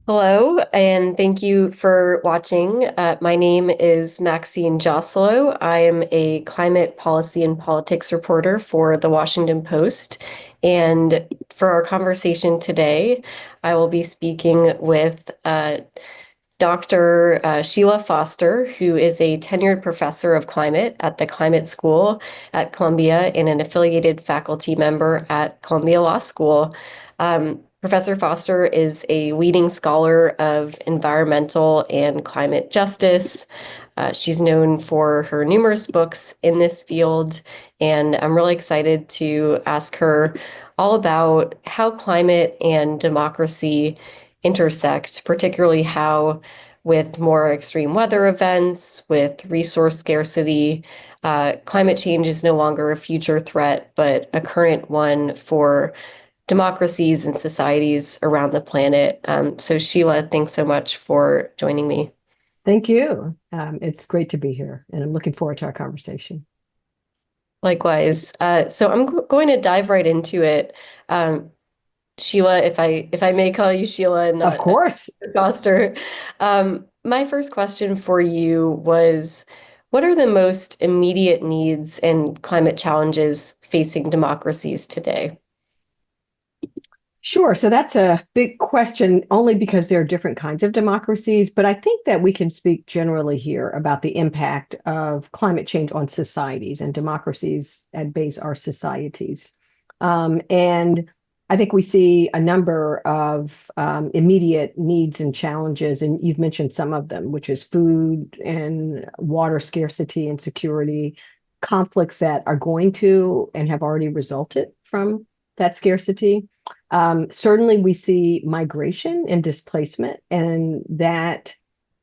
Hello, and thank you for watching. My name is Maxine Joselow. I am a climate policy and politics reporter for the Washington Post. And for our conversation today, I will be speaking with Dr. Sheila Foster, who is a tenured professor of climate at the Climate School at Columbia and an affiliated faculty member at Columbia Law School. Professor Foster is a leading scholar of environmental and climate justice. She's known for her numerous books in this field, and I'm really excited to ask her all about how climate and democracy intersect, particularly how, with more extreme weather events, with resource scarcity, climate change is no longer a future threat, but a current one for democracies and societies around the planet. So, Sheila, thanks so much for joining me. Thank you. It's great to be here, and I'm looking forward to our conversation. Likewise. So I'm going to dive right into it. Um, Sheila, if I may call you Sheila and Of not course. Foster. My first question for you was, what are the most immediate needs and climate challenges facing democracies today? Sure. So that's a big question, only because there are different kinds of democracies. But I think that we can speak generally here about the impact of climate change on societies, and democracies at base are societies. And I think we see a number of immediate needs and challenges, and you've mentioned some of them, which is food and water scarcity and security, conflicts that are going to and have already resulted from that scarcity. Certainly, we see migration and displacement, and that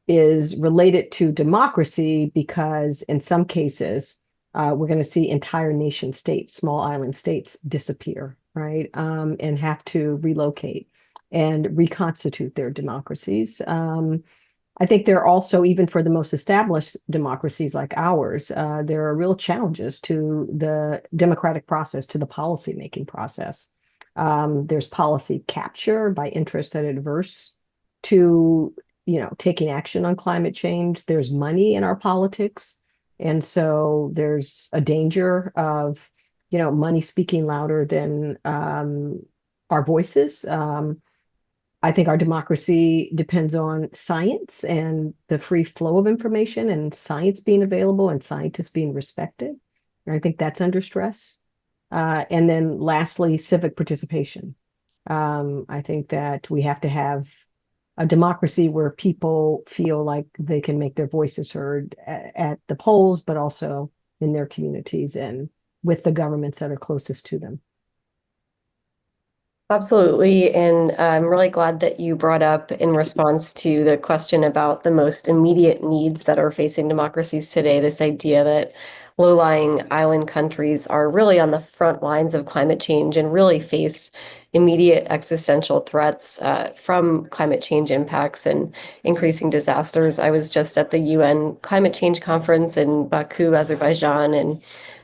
is related to democracy because, in some cases, we're going to see entire nation states, small island states, disappear, right? And have to relocate and reconstitute their democracies. I think there are also, even for the most established democracies like ours, there are real challenges to the democratic process, to the policy-making process. There's policy capture by interests that are adverse to, taking action on climate change. There's money in our politics, and so there's a danger of, money speaking louder than our voices. I think our democracy depends on science and the free flow of information and science being available and scientists being respected. And I think that's under stress. And then lastly, civic participation. I think that we have to have a democracy where people feel like they can make their voices heard at the polls, but also in their communities and with the governments that are closest to them. Absolutely. And I'm really glad that you brought up in response to the question about the most immediate needs that are facing democracies today, this idea that low-lying island countries are really on the front lines of climate change and really face immediate existential threats from climate change impacts and increasing disasters. I was just at the UN Climate Change Conference in Baku, Azerbaijan, and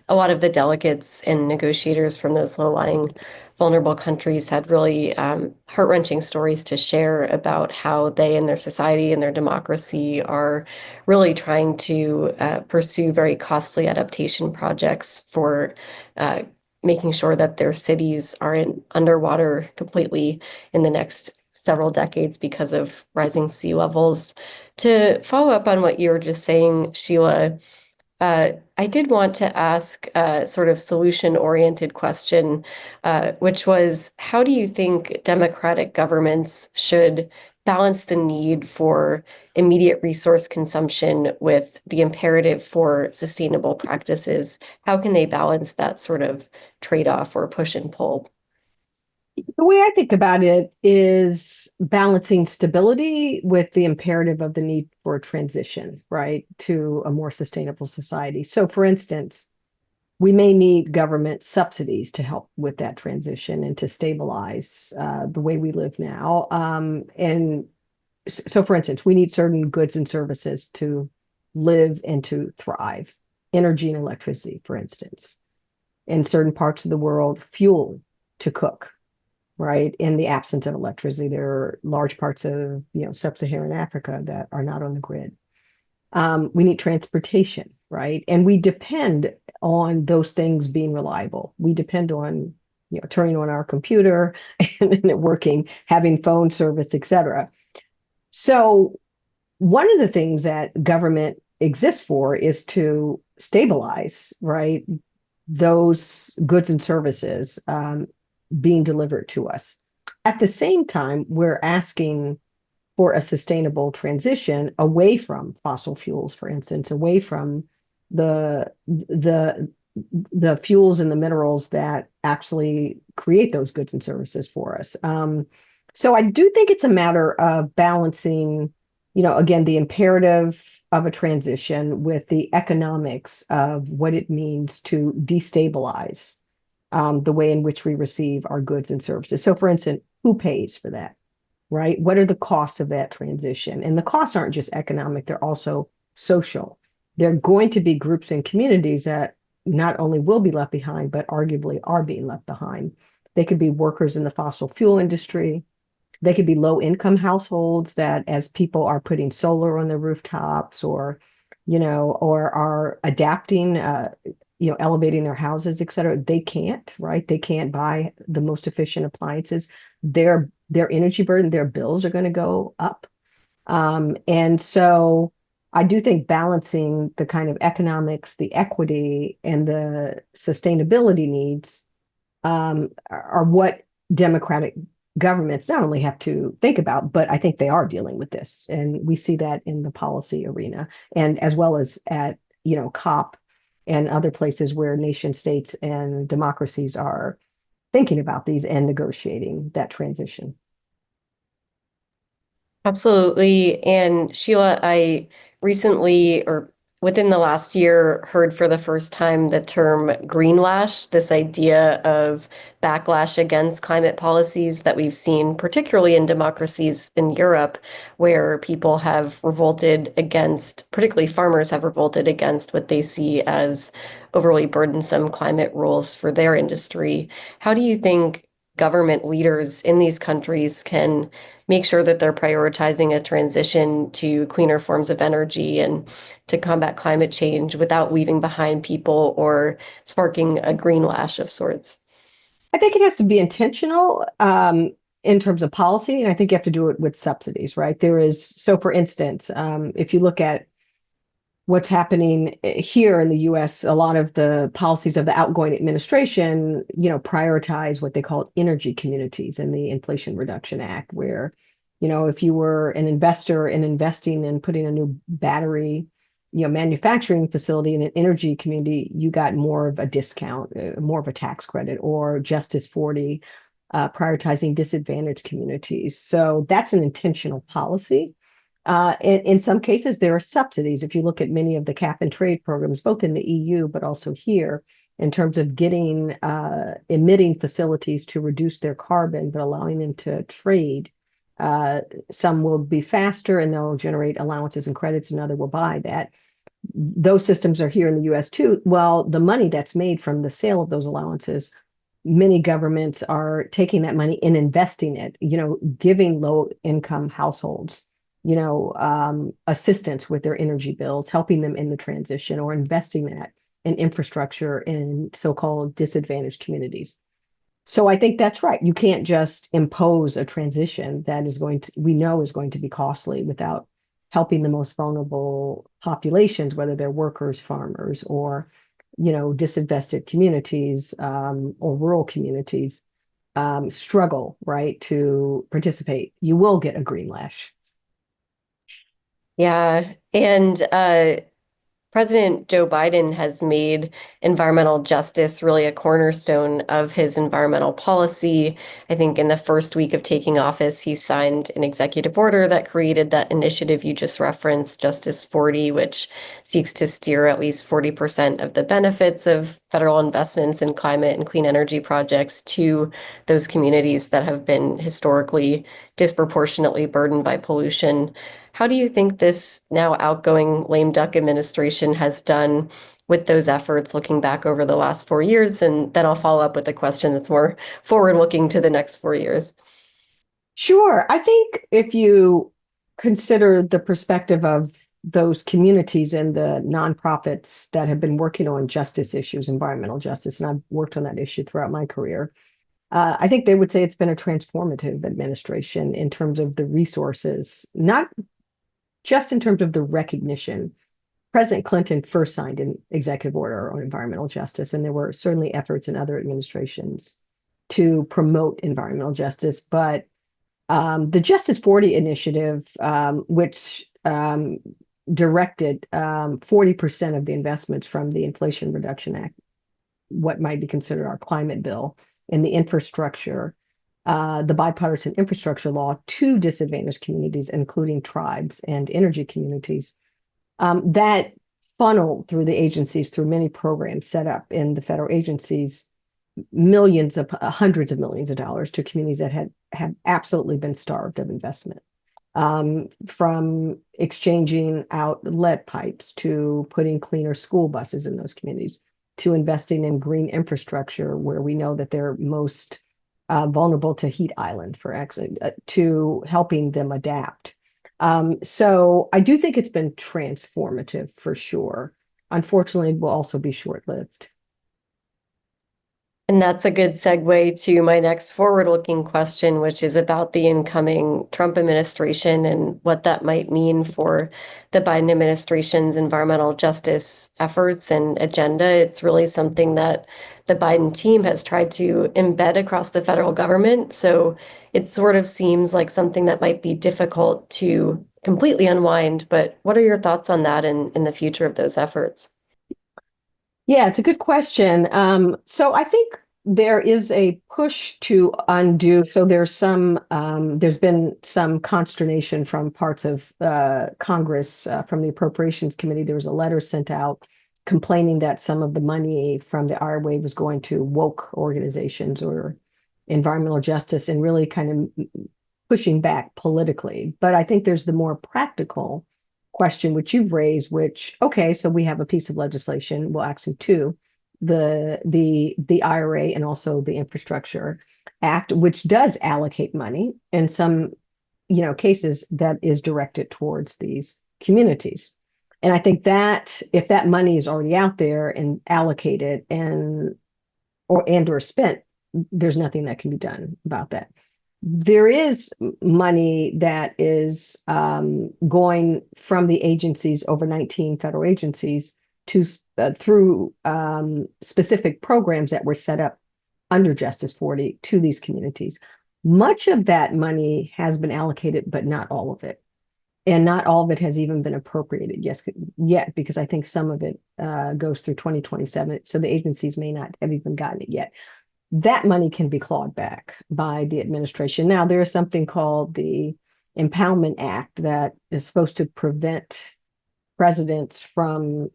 a lot of the delegates and negotiators from those low-lying vulnerable countries had really heart-wrenching stories to share about how they and their society and their democracy are really trying to pursue very costly adaptation projects for making sure that their cities aren't underwater completely in the next several decades because of rising sea levels. To follow up on what you were just saying, Sheila, I did want to ask a sort of solution-oriented question, which was, how do you think democratic governments should balance the need for immediate resource consumption with the imperative for sustainable practices? How can they balance that sort of trade-off or push and pull? The way I think about it is balancing stability with the imperative of the need for a transition, right, to a more sustainable society. So, for instance, we may need government subsidies to help with that transition and to stabilize the way we live now. And so, for instance, we need certain goods and services to live and to thrive. Energy and electricity, for instance, in certain parts of the world, fuel to cook. right? In the absence of electricity, there are large parts of, sub-Saharan Africa that are not on the grid. We need transportation, right? And we depend on those things being reliable. We depend on, turning on our computer and it working, having phone service, et cetera. So one of the things that government exists for is to stabilize, right, those goods and services being delivered to us. At the same time, we're asking for a sustainable transition away from fossil fuels, for instance, away from the the fuels and the minerals that actually create those goods and services for us. So I do think it's a matter of balancing, again, the imperative of a transition with the economics of what it means to destabilize the way in which we receive our goods and services. So, for instance, who pays for that? Right? What are the costs of that transition? And the costs aren't just economic, they're also social. There are going to be groups and communities that not only will be left behind, but arguably are being left behind. They could be workers in the fossil fuel industry. They could be low income households that, as people are putting solar on their rooftops or are adapting, elevating their houses, et cetera, they can't, right? They can't buy the most efficient appliances. Their energy burden, their bills are going to go up. And so I do think balancing the kind of economics, the equity, and the sustainability needs are what democratic governments not only have to think about, but I think they are dealing with this. And we see that in the policy arena and as well as at, COP and other places where nation states and democracies are thinking about these and negotiating that transition. Absolutely. And Sheila, I recently, or within the last year, heard for the first time the term greenlash, this idea of backlash against climate policies that we've seen, particularly in democracies in Europe, where people have revolted against, particularly farmers have revolted against what they see as overly burdensome climate rules for their industry. How do you think government leaders in these countries can make sure that they're prioritizing a transition to cleaner forms of energy and to combat climate change without leaving behind people or sparking a green lash of sorts? I think it has to be intentional in terms of policy, and I think you have to do it with subsidies, right? So for instance, if you look at what's happening here in the US, a lot of the policies of the outgoing administration, prioritize what they call energy communities in the Inflation Reduction Act, where, if you were an investor in investing in putting a new battery, manufacturing facility in an energy community, you got more of a discount, more of a tax credit, or Justice 40, prioritizing disadvantaged communities. So that's an intentional policy. In some cases, there are subsidies. If you look at many of the cap and trade programs, both in the EU, but also here, in terms of getting emitting facilities to reduce their carbon, but allowing them to trade, some will be faster and they'll generate allowances and credits, and other will buy that. Those systems are here in the US too. Well, the money that's made from the sale of those allowances, many governments are taking that money and investing it, giving low income households assistance with their energy bills, helping them in the transition, or investing that in infrastructure in so-called disadvantaged communities. So I think that's right. You can't just impose a transition that we know is going to be costly without helping the most vulnerable populations, whether they're workers, farmers, or, disinvested communities or rural communities struggle, right, to participate. You will get a green lash. Yeah. And President Joe Biden has made environmental justice really a cornerstone of his environmental policy. I think in the first week of taking office, he signed an executive order that created that initiative you just referenced, Justice 40, which seeks to steer at least 40% of the benefits of federal investments in climate and clean energy projects to those communities that have been historically disproportionately burdened by pollution. How do you think this now outgoing lame duck administration has done with those efforts looking back over the last 4 years? And then I'll follow up with a question that's more forward looking to the next 4 years. Sure. I think if you consider the perspective of those communities and the nonprofits that have been working on justice issues, environmental justice, and I've worked on that issue throughout my career, I think they would say it's been a transformative administration in terms of the resources, not just in terms of the recognition. President Clinton first signed an executive order on environmental justice, and there were certainly efforts in other administrations to promote environmental justice. But the Justice 40 initiative, which directed 40% of the investments from the Inflation Reduction Act, what might be considered our climate bill, in the infrastructure, the bipartisan infrastructure law to disadvantaged communities, including tribes and energy communities, that funneled through the agencies, through many programs set up in the federal agencies, hundreds of millions of dollars to communities that have absolutely been starved of investment. From exchanging out lead pipes to putting cleaner school buses in those communities, to investing in green infrastructure where we know that they're most vulnerable to heat island, for actually to helping them adapt. So I do think it's been transformative for sure. Unfortunately, it will also be short-lived. And that's a good segue to my next forward-looking question, which is about the incoming Trump administration and what that might mean for the Biden administration's environmental justice efforts and agenda. It's really something that the Biden team has tried to embed across the federal government. So it sort of seems like something that might be difficult to completely unwind. But what are your thoughts on that and in the future of those efforts? Yeah, it's a good question. So I think there is a push to undo. So there's been some consternation from parts of Congress, from the Appropriations Committee. There was a letter sent out complaining that some of the money from the IRA was going to woke organizations or environmental justice, and really kind of pushing back politically. But I think there's the more practical question which you've raised, which, okay, so we have a piece of legislation, well, actually two, the IRA and also the Infrastructure Act, which does allocate money in some, cases that is directed towards these communities. And I think that if that money is already out there and allocated or spent, there's nothing that can be done about that. There is money that is going from the agencies, over 19 federal agencies, to through specific programs that were set up under Justice 40 to these communities. Much of that money has been allocated, but not all of it. And not all of it has even been appropriated yet, because I think some of it goes through 2027. So the agencies may not have even gotten it yet. That money can be clawed back by the administration. Now, there is something called the Impoundment Act that is supposed to prevent presidents from,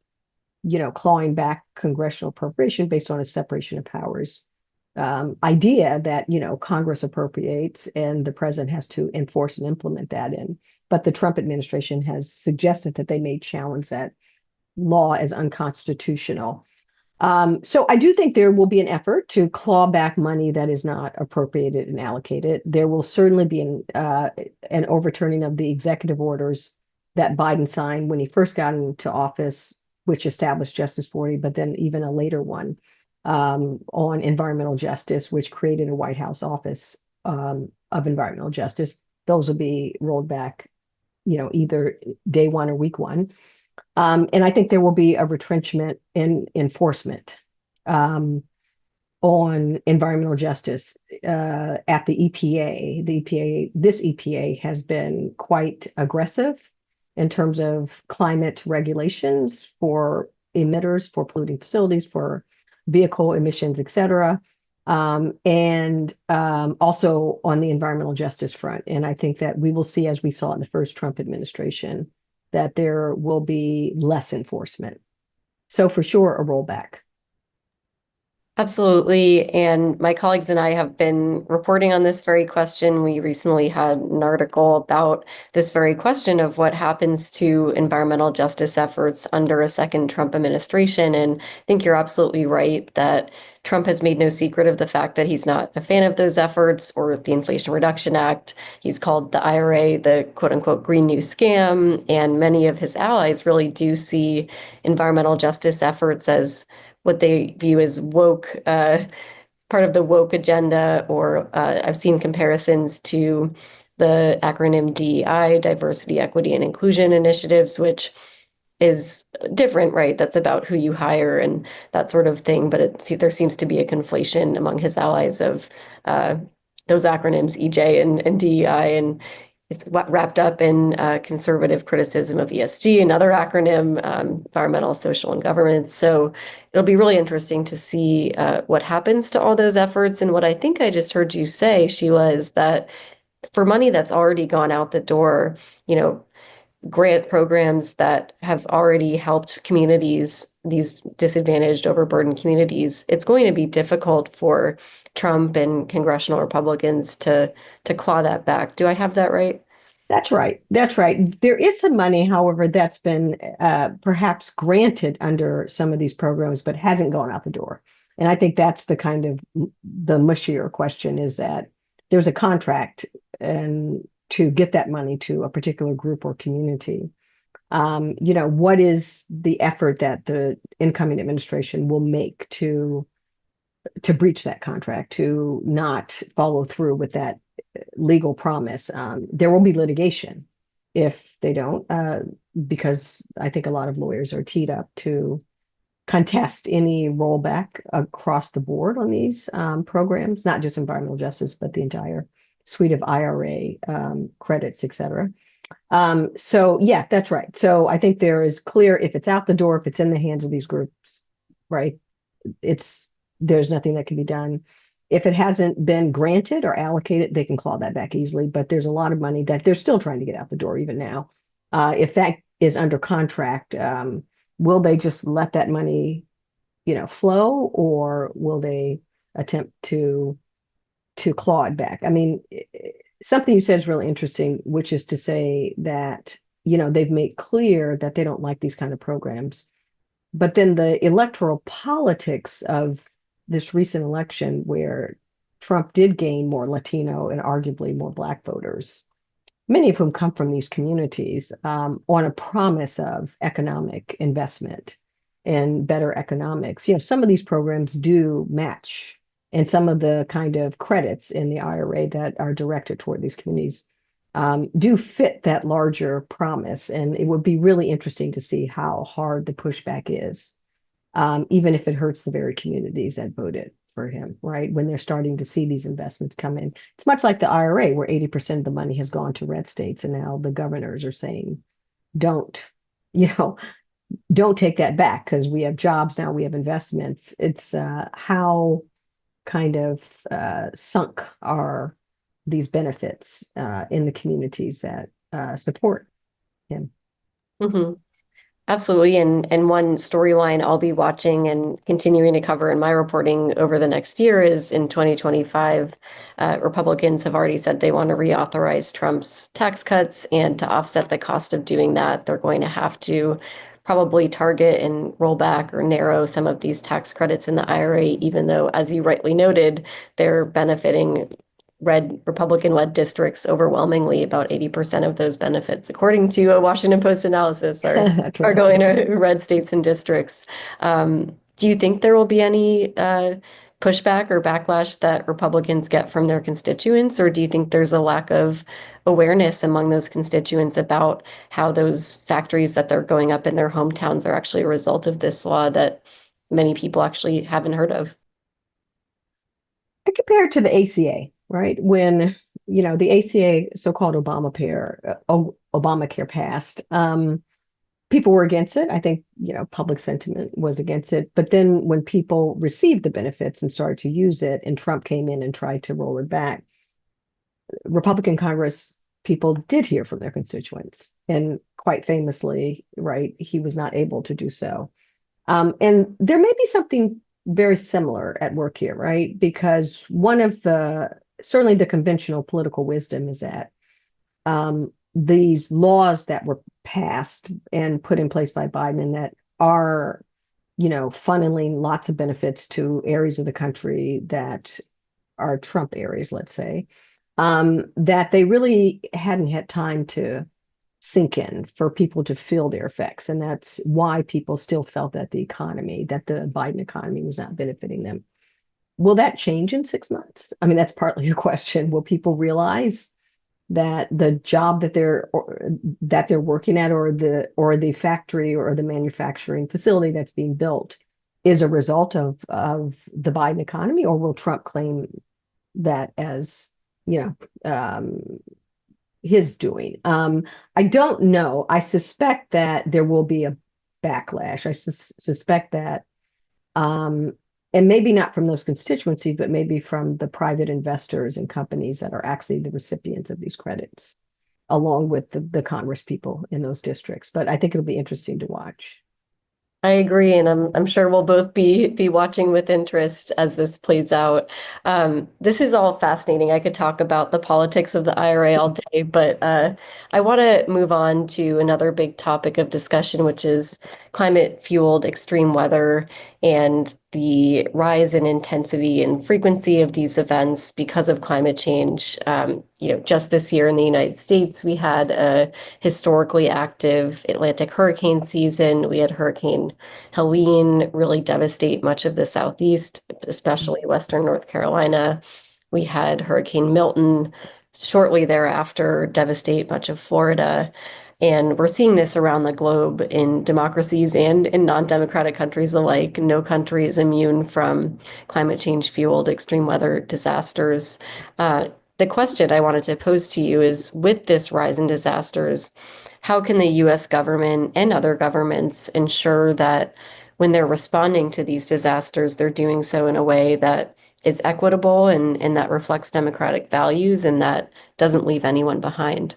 clawing back congressional appropriation based on a separation of powers idea that, Congress appropriates and the president has to enforce and implement that in. But the Trump administration has suggested that they may challenge that law as unconstitutional. So I do think there will be an effort to claw back money that is not appropriated and allocated. There will certainly be an overturning of the executive orders that Biden signed when he first got into office, which established Justice 40, but then even a later one on environmental justice, which created a White House office of environmental justice. Those will be rolled back, either day one or week one. And I think there will be a retrenchment in enforcement on environmental justice at the EPA. This EPA has been quite aggressive in terms of climate regulations for emitters, for polluting facilities, for vehicle emissions, et cetera. And also on the environmental justice front. And I think that we will see, as we saw in the first Trump administration, that there will be less enforcement. So for sure, a rollback. Absolutely. And my colleagues and I have been reporting on this very question. We recently had an article about this very question of what happens to environmental justice efforts under a second Trump administration. And I think you're absolutely right that Trump has made no secret of the fact that he's not a fan of those efforts or the Inflation Reduction Act. He's called the IRA the quote unquote Green New Scam. And many of his allies really do see environmental justice efforts as what they view as woke, part of the woke agenda, or I've seen comparisons to the acronym DEI, Diversity, Equity, and Inclusion Initiatives, which is different, right? That's about who you hire and that sort of thing. But there seems to be a conflation among his allies of uh, those acronyms, EJ and DEI, and it's wrapped up in conservative criticism of ESG, another acronym, environmental, social, and governance. So it'll be really interesting to see what happens to all those efforts. And what I think I just heard you say, Sheila, is that for money that's already gone out the door, you know, grant programs that have already helped communities, these disadvantaged, overburdened communities, it's going to be difficult for Trump and congressional Republicans to claw that back. Do I have that right? That's right. That's right. There is some money, however, that's been perhaps granted under some of these programs, but hasn't gone out the door. And I think that's the kind of the mushier question is that there's a contract and to get that money to a particular group or community. What is the effort that the incoming administration will make to breach that contract, to not follow through with that legal promise? There will be litigation if they don't, because I think a lot of lawyers are teed up to contest any rollback across the board on these programs, not just environmental justice, but the entire suite of IRA credits, et cetera. So yeah, that's right. So I think there is clear if it's out the door, if it's in the hands of these groups, right? It's there's nothing that can be done. If it hasn't been granted or allocated, they can claw that back easily. But there's a lot of money that they're still trying to get out the door even now. If that is under contract, will they just let that money, flow, or will they attempt to claw it back? I mean, something you said is really interesting, which is to say that, they've made clear that they don't like these kind of programs. But then the electoral politics of this recent election, where Trump did gain more Latino and arguably more Black voters, many of whom come from these communities, on a promise of economic investment and better economics. Some of these programs do match, and some of the kind of credits in the IRA that are directed toward these communities do fit that larger promise. And it would be really interesting to see how hard the pushback is, even if it hurts the very communities that voted for him, right? When they're starting to see these investments come in. It's much like the IRA, where 80% of the money has gone to red states, and now the governors are saying, don't, you know, don't take that back because we have jobs now, we have investments. It's how kind of sunk are these benefits in the communities that support him. Mm-hmm. Absolutely. And one storyline I'll be watching and continuing to cover in my reporting over the next year is in 2025, Republicans have already said they want to reauthorize Trump's tax cuts. And to offset the cost of doing that, they're going to have to probably target and roll back or narrow some of these tax credits in the IRA, even though, as you rightly noted, they're benefiting Republican-led districts overwhelmingly. About 80% of those benefits, according to a Washington Post analysis, That's are right. going to red states and districts. Do you think there will be any pushback or backlash that Republicans get from their constituents, or do you think there's a lack of awareness among those constituents about how those factories that they're going up in their hometowns are actually a result of this law that many people actually haven't heard of? I compare it to the ACA, right? When, the ACA, so-called Obamacare passed, people were against it. I think, public sentiment was against it. But then when people received the benefits and started to use it, and Trump came in and tried to roll it back, Republican Congress people did hear from their constituents. And quite famously, right, he was not able to do so. And there may be something very similar at work here, right? Because one of certainly the conventional political wisdom is that these laws that were passed and put in place by Biden and that are, funneling lots of benefits to areas of the country that are Trump areas, let's say, that they really hadn't had time to sink in for people to feel their effects. And that's why people still felt that that the Biden economy was not benefiting them. Will that change in 6 months? I mean, that's partly your question. Will people realize that the job that they're working at, or the factory or the manufacturing facility that's being built, is a result of the Biden economy, or will Trump claim that as his doing? I don't know. I suspect that there will be a backlash. I suspect that, and maybe not from those constituencies, but maybe from the private investors and companies that are actually the recipients of these credits, along with the Congress people in those districts. But I think it'll be interesting to watch. I agree, and I'm sure we'll both be watching with interest as this plays out. This is all fascinating. I could talk about the politics of the IRA all day, but I want to move on to another big topic of discussion, which is climate-fueled extreme weather and the rise in intensity and frequency of these events because of climate change. Just this year in the United States, we had a historically active Atlantic hurricane season. We had Hurricane Helene really devastate much of the Southeast, especially Western North Carolina. We had Hurricane Milton shortly thereafter devastate much of Florida. And we're seeing this around the globe in democracies and in non-democratic countries alike. No country is immune from climate change fueled extreme weather disasters. The question I wanted to pose to you is, with this rise in disasters, how can the US government and other governments ensure that when they're responding to these disasters, they're doing so in a way that is equitable and that reflects democratic values and that doesn't leave anyone behind?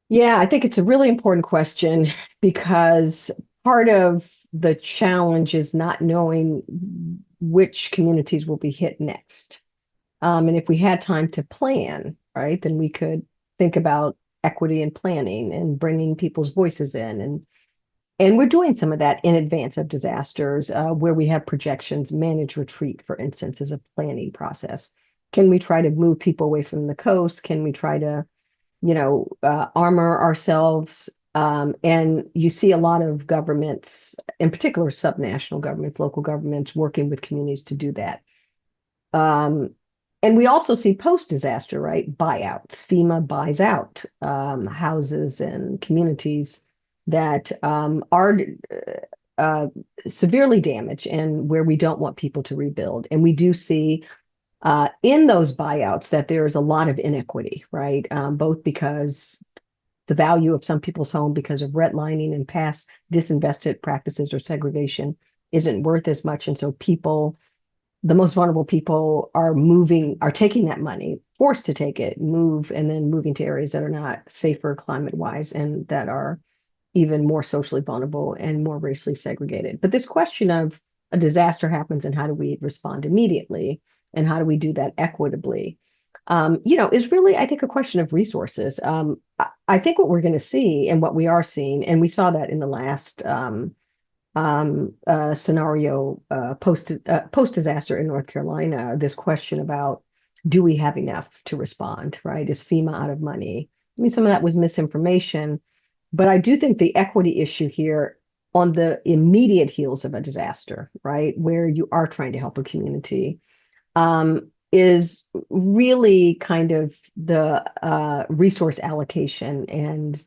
Yeah, I think it's a really important question because part of the challenge is not knowing which communities will be hit next. And if we had time to plan, right, then we could think about equity and planning and bringing people's voices in. And we're doing some of that in advance of disasters, where we have projections. Manage retreat, for instance, is a planning process. Can we try to move people away from the coast? Can we try to armor ourselves? And you see a lot of governments, in particular subnational governments, local governments, working with communities to do that. And we also see post-disaster, right? Buyouts. FEMA buys out houses and communities that are severely damaged and where we don't want people to rebuild. And we do see in those buyouts that there's a lot of inequity, right? Both because the value of some people's home because of redlining and past disinvested practices or segregation isn't worth as much. And so the most vulnerable people are taking that money, forced to take it, and then moving to areas that are not safer climate-wise and that are even more socially vulnerable and more racially segregated. But this question of a disaster happens and how do we respond immediately and how do we do that equitably, is really, I think, a question of resources. I think what we're going to see and what we are seeing, and we saw that in the last scenario post-disaster in North Carolina, this question about, do we have enough to respond, right? Is FEMA out of money? I mean, some of that was misinformation, but I do think the equity issue here on the immediate heels of a disaster, right, where you are trying to help a community, is really kind of the resource allocation and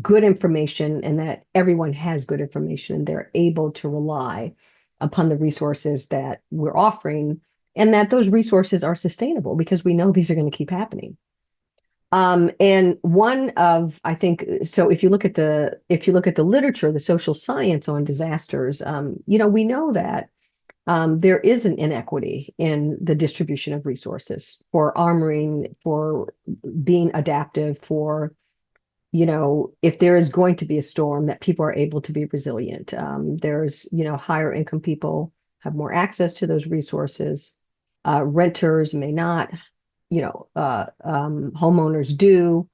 good information, and that everyone has good information and they're able to rely upon the resources that we're offering, and that those resources are sustainable because we know these are going to keep happening. And one of, I think, so if you look at the literature, the social science on disasters, we know that there is an inequity in the distribution of resources for armoring, for being adaptive, for if there is going to be a storm, that people are able to be resilient. There's, higher income people have more access to those resources. Renters may not, homeowners do.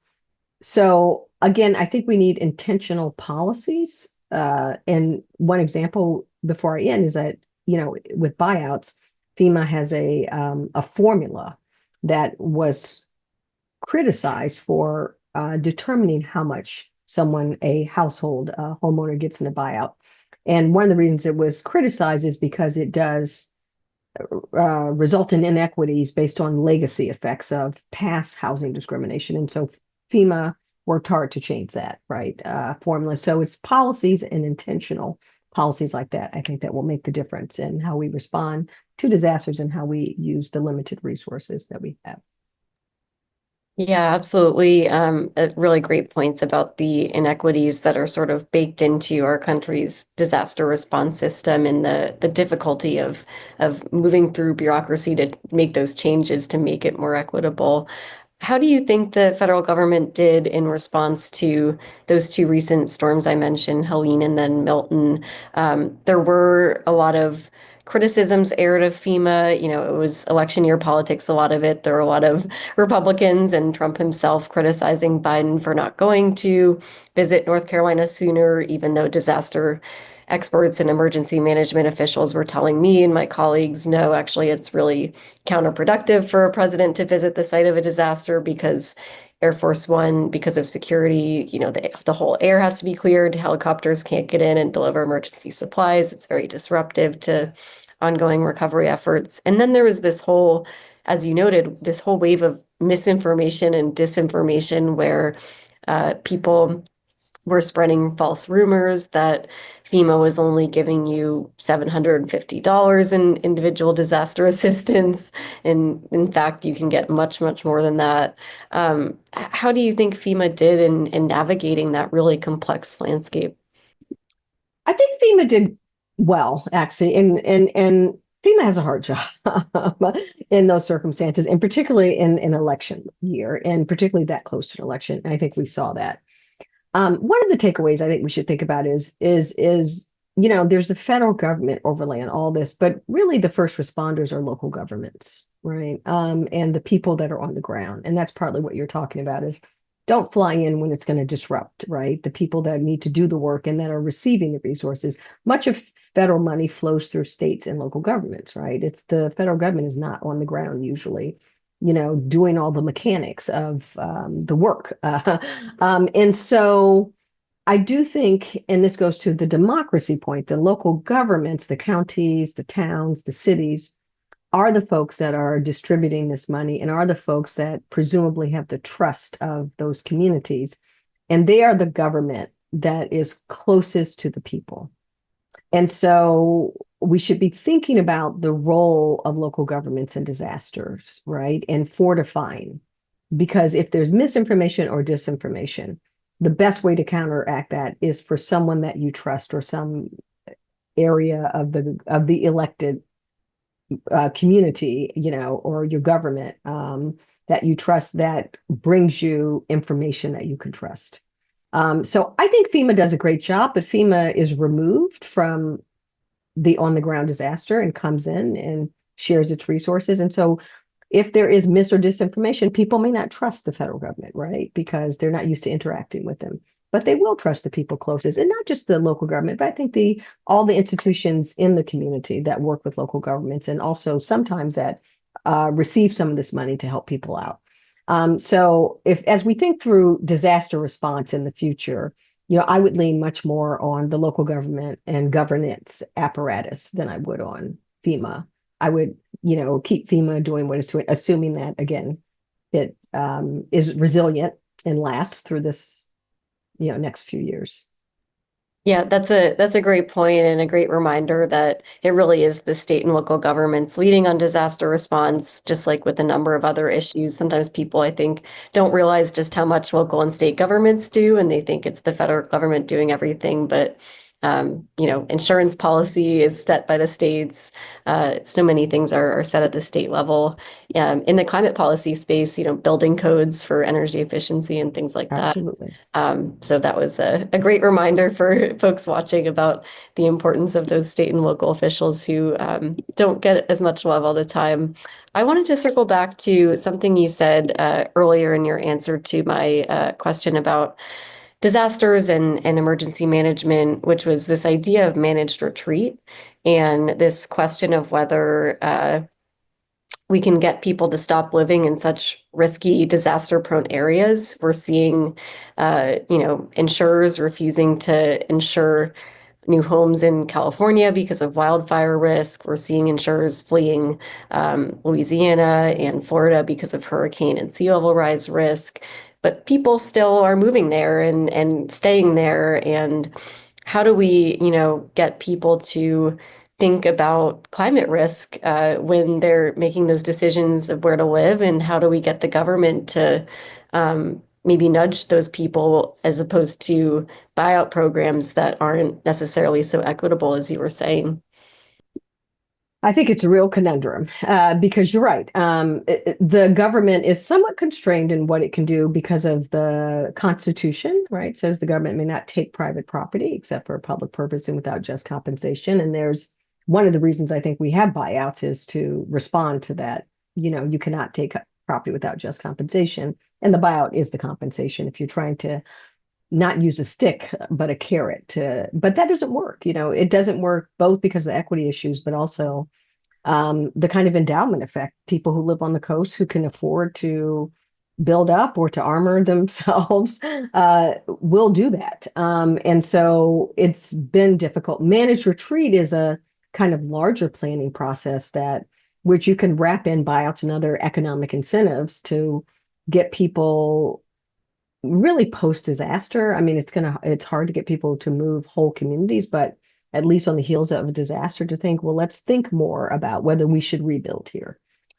So again, I think we need intentional policies. And one example before I end is that, with buyouts, FEMA has a formula that was criticized for determining how much a household homeowner gets in a buyout. And one of the reasons it was criticized is because it does result in inequities based on legacy effects of past housing discrimination. And so FEMA worked hard to change that, right? Formula. So it's policies and intentional policies like that, I think, that will make the difference in how we respond to disasters and how we use the limited resources that we have. Yeah, absolutely. Really great points about the inequities that are sort of baked into our country's disaster response system and the difficulty of moving through bureaucracy to make those changes to make it more equitable. How do you think the federal government did in response to those two recent storms I mentioned, Helene and then Milton? There were a lot of criticisms aired of FEMA. It was election year politics, a lot of it. There were a lot of Republicans and Trump himself criticizing Biden for not going to visit North Carolina sooner, even though disaster experts and emergency management officials were telling me and my colleagues, no, actually, it's really counterproductive for a president to visit the site of a disaster because Air Force One, because of security, the whole air has to be cleared. Helicopters can't get in and deliver emergency supplies. It's very disruptive to ongoing recovery efforts. And then there was this whole, as you noted, this whole wave of misinformation and disinformation where people were spreading false rumors that FEMA was only giving you $750 in individual disaster assistance. And in fact, you can get much, much more than that. How do you think FEMA did in navigating that really complex landscape? I think FEMA did well, actually, and FEMA has a hard job in those circumstances, and particularly in an election year, and particularly that close to an election. I think we saw that. One of the takeaways I think we should think about is there's the federal government overlay on all this, but really the first responders are local governments, right? And the people that are on the ground, and that's partly what you're talking about is don't fly in when it's going to disrupt, right? The people that need to do the work and that are receiving the resources. Much of federal money flows through states and local governments, right? It's the federal government is not on the ground usually, doing all the mechanics of the work. And so I do think, and this goes to the democracy point, the local governments, the counties, the towns, the cities, are the folks that are distributing this money and are the folks that presumably have the trust of those communities. And they are the government that is closest to the people. And so we should be thinking about the role of local governments in disasters, right? And fortifying. Because if there's misinformation or disinformation, the best way to counteract that is for someone that you trust or some area of the elected community, or your government that you trust that brings you information that you can trust. So I think FEMA does a great job, but FEMA is removed from the on the ground disaster and comes in and shares its resources. And so if there is mis or disinformation, people may not trust the federal government, right? Because they're not used to interacting with them. But they will trust the people closest, and not just the local government, but I think all the institutions in the community that work with local governments, and also sometimes that receive some of this money to help people out. So as we think through disaster response in the future, I would lean much more on the local government and governance apparatus than I would on FEMA. I would, keep FEMA doing what it's doing, assuming that, again, it is resilient and lasts through this next few years. Yeah, that's a great point and a great reminder that it really is the state and local governments leading on disaster response, just like with a number of other issues. Sometimes people, I think, don't realize just how much local and state governments do, and they think it's the federal government doing everything. But Insurance policy is set by the states. So many things are set at the state level. In the climate policy space, building codes for energy efficiency and things like that. Absolutely. So that was a great reminder for folks watching about the importance of those state and local officials who don't get as much love all the time. I wanted to circle back to something you said earlier in your answer to my question about disasters and emergency management, which was this idea of managed retreat and this question of whether we can get people to stop living in such risky, disaster-prone areas. We're seeing, insurers refusing to insure new homes in California because of wildfire risk. We're seeing insurers fleeing Louisiana and Florida because of hurricane and sea level rise risk. But people still are moving there and staying there. And how do we, get people to think about climate risk when they're making those decisions of where to live? And how do we get the government to maybe nudge those people as opposed to buyout programs that aren't necessarily so equitable as you were saying? I think it's a real conundrum because you're right. The government is somewhat constrained in what it can do because of the Constitution, right? Says the government may not take private property except for a public purpose and without just compensation. And there's one of the reasons I think we have buyouts is to respond to that. You cannot take property without just compensation. And the buyout is the compensation if you're trying to not use a stick but a carrot but that doesn't work. It doesn't work both because of the equity issues but also the kind of endowment effect. People who live on the coast who can afford to build up or to armor themselves will do that, and so it's been difficult. Managed retreat is a kind of larger planning process that which you can wrap in buyouts and other economic incentives to get people really post disaster. I mean, it's hard to get people to move whole communities, but at least on the heels of a disaster to think, well, let's think more about whether we should rebuild here.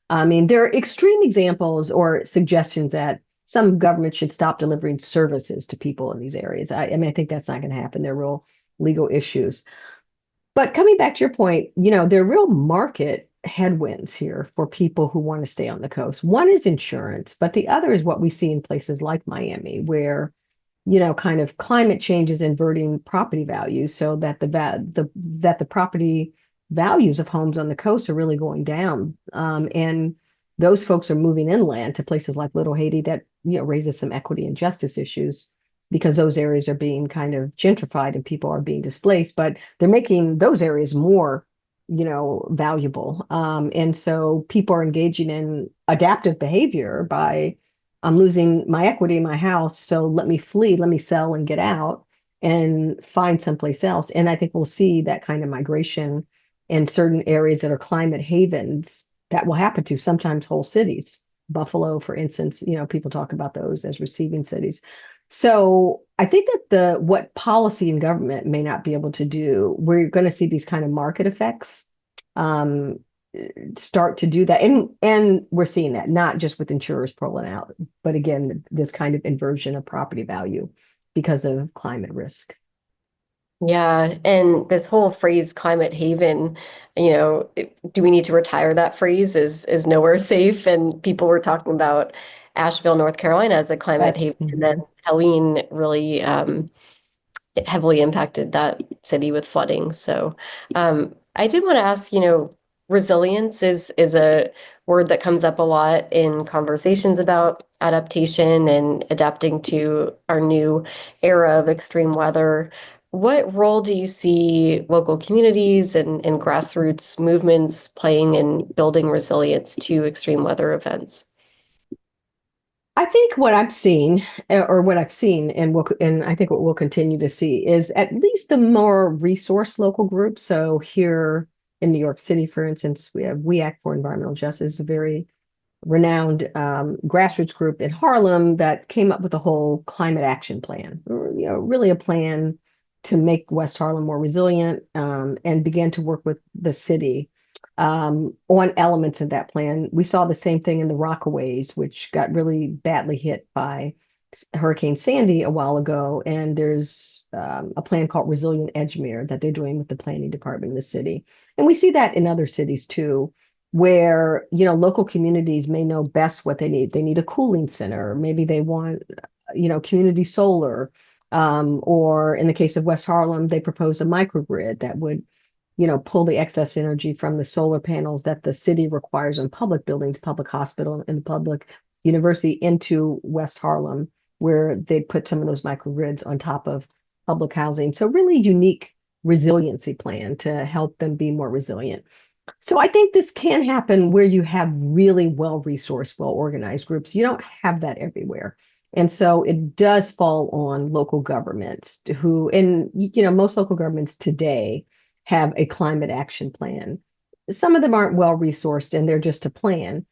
I mean, there are extreme examples or suggestions that some governments should stop delivering services to people in these areas. I think that's not going to happen. There are real legal issues. But coming back to your point, there are real market headwinds here for people who want to stay on the coast. One is insurance, but the other is what we see in places like Miami, where kind of climate change is inverting property values so that the property values of homes on the coast are really going down. And those folks are moving inland to places like Little Haiti that raises some equity and justice issues because those areas are being kind of gentrified and people are being displaced, but they're making those areas more valuable. And so people are engaging in adaptive behavior by I'm losing my equity in my house, so let me flee, let me sell and get out and find someplace else. And I think we'll see that kind of migration in certain areas that are climate havens that will happen to sometimes whole cities. Buffalo, for instance, people talk about those as receiving cities. So I think that what policy and government may not be able to do, we're going to see these kind of market effects um, start to do that. And we're seeing that not just with insurers pulling out, but again, this kind of inversion of property value because of climate risk. Yeah, and this whole phrase climate haven, do we need to retire that phrase? Is nowhere safe? And people were talking about Asheville, North Carolina as a climate That's haven, and mhm. then Helene really it heavily impacted that city with flooding. So I did want to ask, resilience is a word that comes up a lot in conversations about adaptation and adapting to our new era of extreme weather. What role do you see local communities and grassroots movements playing in building resilience to extreme weather events? I think what I've seen, or what I've seen, and I think what we'll continue to see is at least the more resource local groups. So here in New York City, for instance, we have We Act for Environmental Justice, a very renowned grassroots group in Harlem that came up with a whole climate action plan, really a plan to make West Harlem more resilient, and began to work with the city on elements of that plan. We saw the same thing in the Rockaways, which got really badly hit by Hurricane Sandy a while ago. And there's a plan called Resilient Edgemere that they're doing with the planning department in the city. And we see that in other cities too, where, local communities may know best what they need. They need a cooling center. Maybe they want, community solar. Or in the case of West Harlem, they propose a microgrid that would, pull the excess energy from the solar panels that the city requires on public buildings, public hospital, and the public university into West Harlem, where they'd put some of those microgrids on top of public housing. So really unique resiliency plan to help them be more resilient. So I think this can happen where you have really well-resourced, well-organized groups. You don't have that everywhere. And so it does fall on local governments who, and most local governments today have a climate action plan. Some of them aren't well-resourced and they're just a plan.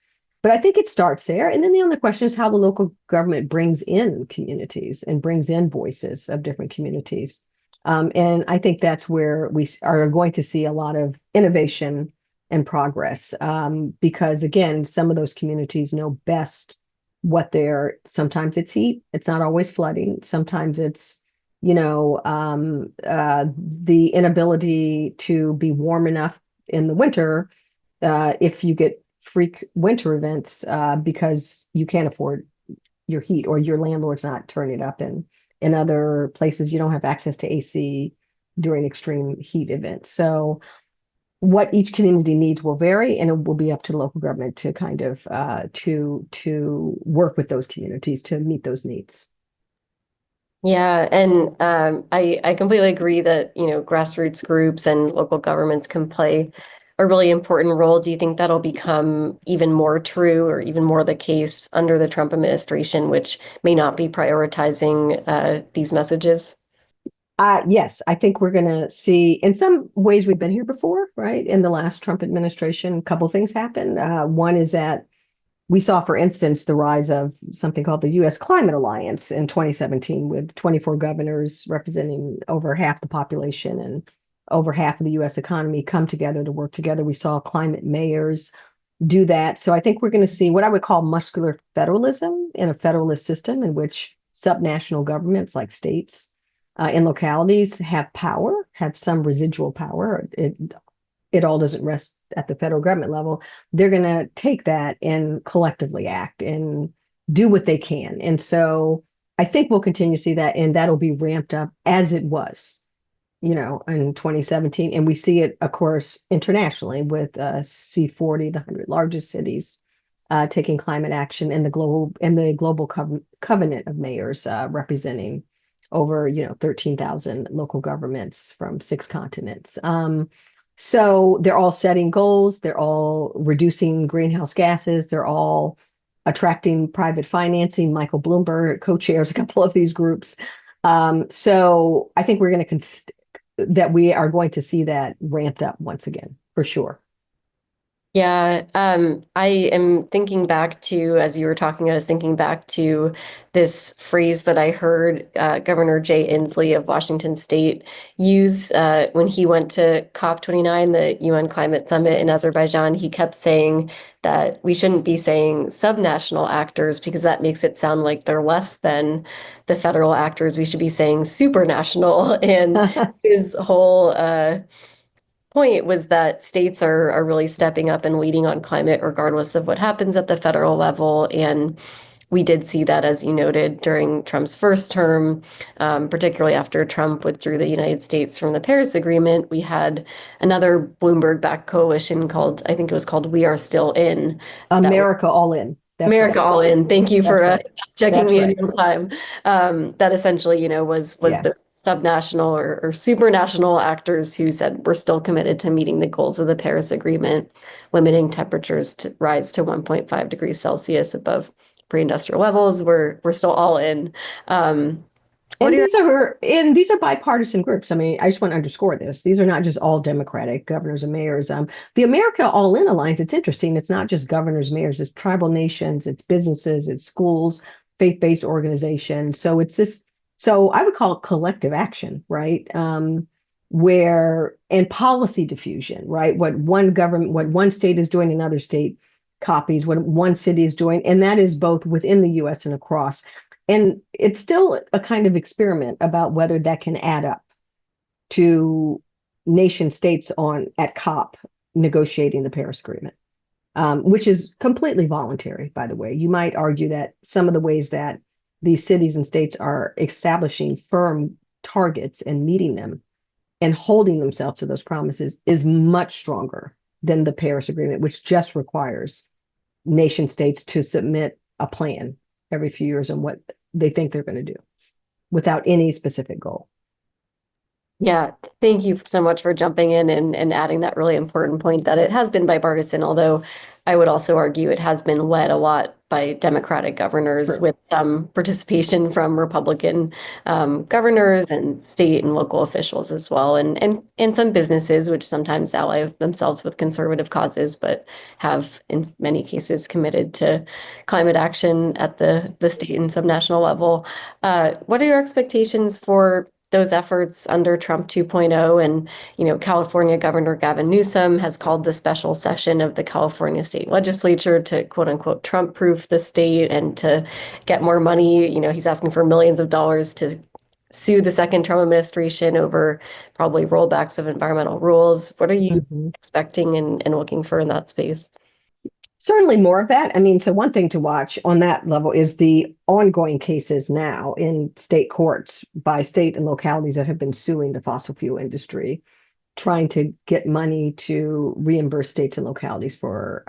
But I think it starts there. And then the other question is how the local government brings in communities and brings in voices of different communities. And I think that's where we are going to see a lot of innovation and progress, because again, some of those communities know best what they're, sometimes it's heat, it's not always flooding, sometimes it's, the inability to be warm enough in the winter, if you get freak winter events, because you can't afford your heat or your landlord's not turning it up, and in other places you don't have access to AC during extreme heat events. So what each community needs will vary, and it will be up to the local government to kind of to work with those communities to meet those needs. Yeah, and I completely agree that, grassroots groups and local governments can play a really important role. Do you think that'll become even more true or even more the case under the Trump administration, which may not be prioritizing these messages? Yes, I think we're going to see, in some ways, we've been here before, right? In the last Trump administration, a couple things happened. One is that we saw, for instance, the rise of something called the U.S. Climate Alliance in 2017, with 24 governors representing over half the population and over half of the U.S. economy come together to work together. We saw climate mayors do that. So I think we're going to see what I would call muscular federalism in a federalist system in which subnational governments like states and localities have power, have some residual power. It all doesn't rest at the federal government level. They're going to take that and collectively act and do what they can. And so I think we'll continue to see that, and that'll be ramped up as it was, in 2017. And we see it, of course, internationally with C40, the 100 largest cities, taking climate action, and the global covenant of mayors representing over 13,000 local governments from 6 continents. So they're all setting goals, they're all reducing greenhouse gases, they're all attracting private financing. Michael Bloomberg co-chairs a couple of these groups. So I think we are going to see that ramped up once again, for sure. Yeah, I am thinking back to, as you were talking, I was thinking back to this phrase that I heard Governor Jay Inslee of Washington State use when he went to COP29, the UN Climate Summit in Azerbaijan. He kept saying that we shouldn't be saying subnational actors because that makes it sound like they're less than the federal actors. We should be saying supranational. And his whole point was that states are really stepping up and leading on climate regardless of what happens at the federal level. And we did see that, as you noted, during Trump's first term, particularly after Trump withdrew the United States from the Paris Agreement. We had another Bloomberg-backed coalition called, I think it was called We Are Still In. America All In. That's America right. All In. Thank you for Right. checking That's me right. in real time. That essentially, was Yeah. the subnational or supranational actors who said we're still committed to meeting the goals of the Paris Agreement, limiting temperatures to rise to 1.5 degrees Celsius above pre-industrial levels. We're still all in. What And do you? these are bipartisan groups. I mean, I just want to underscore this. These are not just all Democratic governors and mayors. The America All In Alliance, it's interesting. It's not just governors, mayors, it's tribal nations, it's businesses, it's schools, faith-based organizations. So it's this, so I would call it collective action, right? And policy diffusion, right? What one state is doing, another state copies what one city is doing. And that is both within the US and across. And it's still a kind of experiment about whether that can add up to nation states on at COP negotiating the Paris Agreement, which is completely voluntary, by the way. You might argue that some of the ways that these cities and states are establishing firm targets and meeting them and holding themselves to those promises is much stronger than the Paris Agreement, which just requires nation states to submit a plan every few years on what they think they're going to do without any specific goal. Yeah, thank you so much for jumping in and adding that really important point that it has been bipartisan, although I would also argue it has been led a lot by Democratic governors True. with some participation from Republican governors and state and local officials as well, and some businesses which sometimes ally themselves with conservative causes, but have in many cases committed to climate action at the state and subnational level. What are your expectations for those efforts under Trump 2.0? And, California Governor Gavin Newsom has called the special session of the California state legislature to quote unquote Trump proof the state and to get more money. He's asking for millions of dollars to sue the second Trump administration over probably rollbacks of environmental rules. What are you Mhm. expecting and looking for in that space? Certainly more of that. I mean, so one thing to watch on that level is the ongoing cases now in state courts by state and localities that have been suing the fossil fuel industry, trying to get money to reimburse states and localities for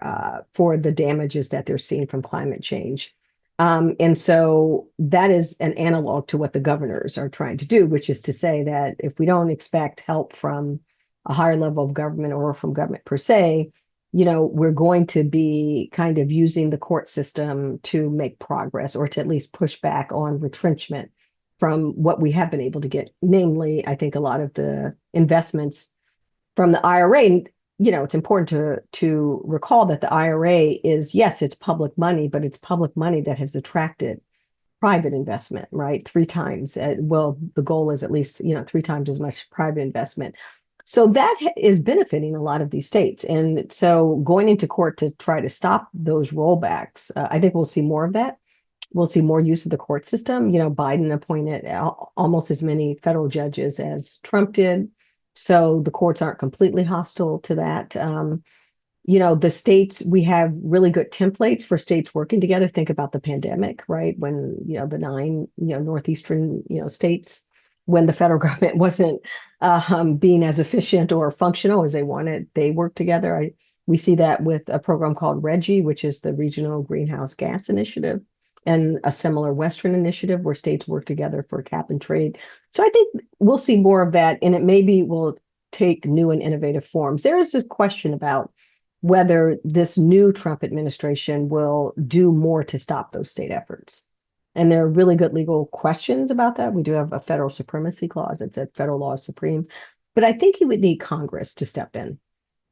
the damages that they're seeing from climate change. And so that is an analog to what the governors are trying to do, which is to say that if we don't expect help from a higher level of government or from government per se, we're going to be kind of using the court system to make progress or to at least push back on retrenchment from what we have been able to get. Namely, I think a lot of the investments from the IRA. It's important to recall that the IRA is, yes, it's public money, but it's public money that has attracted private investment, right? Three times. Well, the goal is at least, three times as much private investment. So that is benefiting a lot of these states. And so going into court to try to stop those rollbacks, I think we'll see more of that. We'll see more use of the court system. Biden appointed almost as many federal judges as Trump did. So the courts aren't completely hostile to that. The states, we have really good templates for states working together. Think about the pandemic, right? When, the nine, northeastern, states, when the federal government wasn't being as efficient or functional as they wanted, they worked together. We see that with a program called RGGI, which is the Regional Greenhouse Gas Initiative, and a similar Western initiative where states work together for cap and trade. So I think we'll see more of that, and it maybe will take new and innovative forms. There is this question about whether this new Trump administration will do more to stop those state efforts. And there are really good legal questions about that. We do have a federal supremacy clause that said federal law is supreme. But I think he would need Congress to step in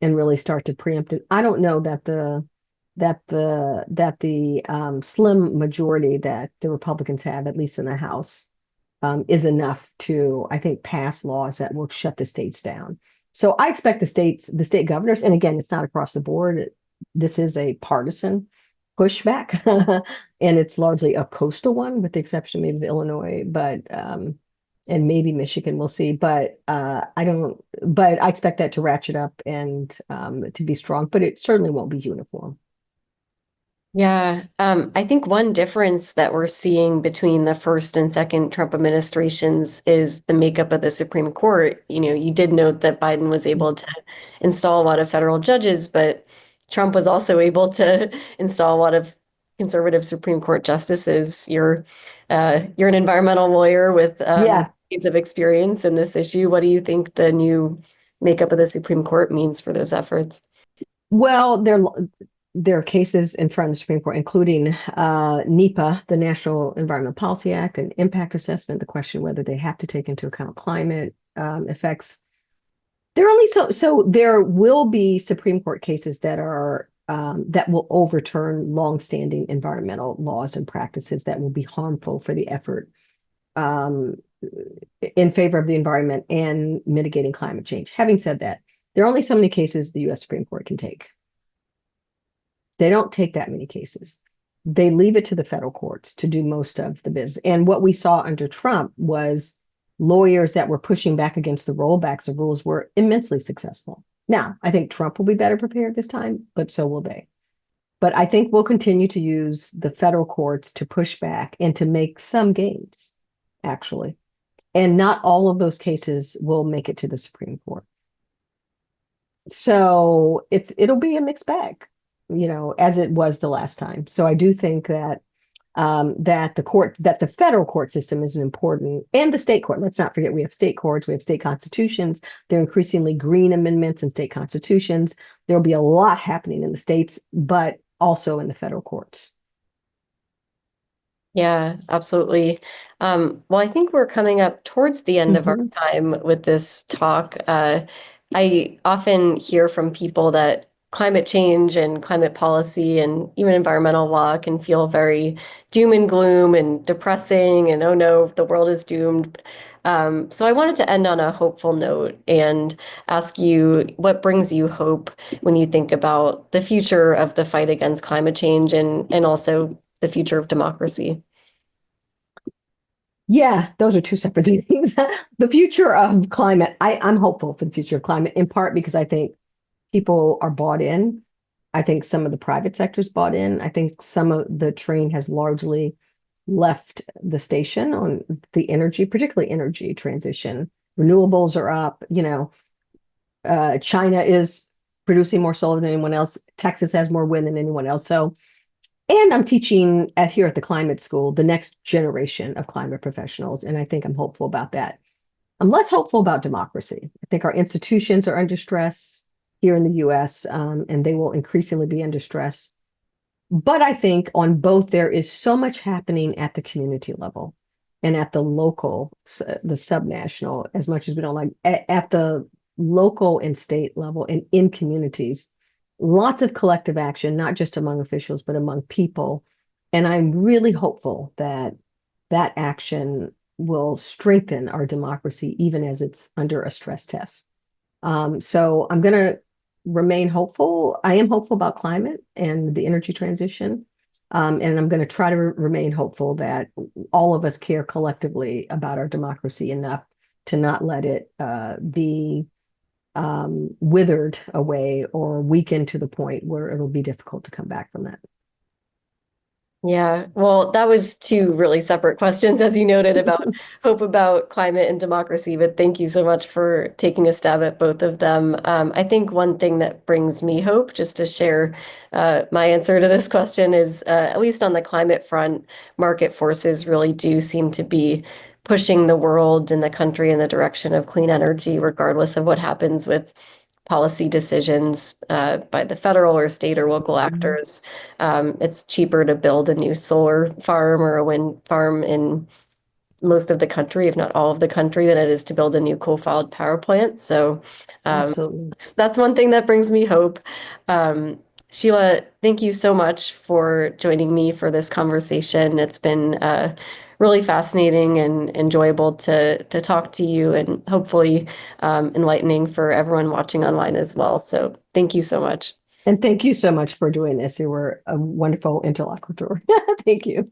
and really start to preempt it. I don't know that the slim majority that the Republicans have, at least in the House, is enough to, I think, pass laws that will shut the states down. So I expect the state governors, and again, it's not across the board. This is a partisan pushback, and it's largely a coastal one, with the exception maybe of Illinois, but and maybe Michigan, we'll see. But I don't. But I expect that to ratchet up and to be strong, but it certainly won't be uniform. Yeah, I think one difference that we're seeing between the first and second Trump administrations is the makeup of the Supreme Court. You did note that Biden was able to install a lot of federal judges, but Trump was also able to install a lot of conservative Supreme Court justices. You're an environmental lawyer with Yeah. decades of experience in this issue. What do you think the new makeup of the Supreme Court means for those efforts? Well, there are cases in front of the Supreme Court, including NEPA, the National Environmental Policy Act, and impact assessment, the question whether they have to take into account climate effects. There are only so there will be Supreme Court cases that are that will overturn longstanding environmental laws and practices that will be harmful for the effort um, in favor of the environment and mitigating climate change. Having said that, there are only so many cases the U.S. Supreme Court can take. They don't take that many cases. they leave it to the federal courts to do most of the business. And what we saw under Trump was lawyers that were pushing back against the rollbacks of rules were immensely successful. Now, I think Trump will be better prepared this time, but so will they. But I think we'll continue to use the federal courts to push back and to make some gains, actually. And not all of those cases will make it to the Supreme Court. So it'll be a mixed bag, as it was the last time. So I do think that that the federal court system is important, and the state court. Let's not forget we have state courts, we have state constitutions. They're increasingly green amendments in state constitutions. There'll be a lot happening in the states, but also in the federal courts. Yeah, absolutely. Well, I think we're coming up towards the end of our Mhm. time with this talk. I often hear from people that climate change and climate policy and even environmental law can feel very doom and gloom and depressing, and oh no, the world is doomed. So I wanted to end on a hopeful note and ask you what brings you hope when you think about the future of the fight against climate change and also the future of democracy. Yeah, those are two separate things. The future of climate, I'm hopeful for the future of climate, in part because I think people are bought in. I think some of the private sector's bought in. I think some of the train has largely left the station on the energy, particularly energy transition. Renewables are up, China is producing more solar than anyone else. Texas has more wind than anyone else. So, and I'm teaching here at the climate school, the next generation of climate professionals. And I think I'm hopeful about that. I'm less hopeful about democracy. I think our institutions are under stress here in the US, and they will increasingly be under stress. But I think on both, there is so much happening at the community level and at the local, the subnational, as much as we don't like, at the local and state level and in communities. Lots of collective action, not just among officials, but among people. And I'm really hopeful that that action will strengthen our democracy, even as it's under a stress test. So I'm going to remain hopeful. I am hopeful about climate and the energy transition. And I'm going to try to remain hopeful that all of us care collectively about our democracy enough to not let it be withered away or weakened to the point where it'll be difficult to come back from that. Yeah, well, that was two really separate questions, as you noted, about hope about climate and democracy. But thank you so much for taking a stab at both of them. I think one thing that brings me hope, just to share my answer to this question, is at least on the climate front, market forces really do seem to be pushing the world and the country in the direction of clean energy, regardless of what happens with policy decisions by the federal or state or local Mhm. actors. It's cheaper to build a new solar farm or a wind farm in most of the country, if not all of the country, than it is to build a new coal-fired power plant. So Absolutely. that's one thing that brings me hope. Um, Sheila, thank you so much for joining me for this conversation. It's been really fascinating and enjoyable to talk to you, and hopefully enlightening for everyone watching online as well. So thank you so much. And thank you so much for doing this. You were a wonderful interlocutor. Thank you.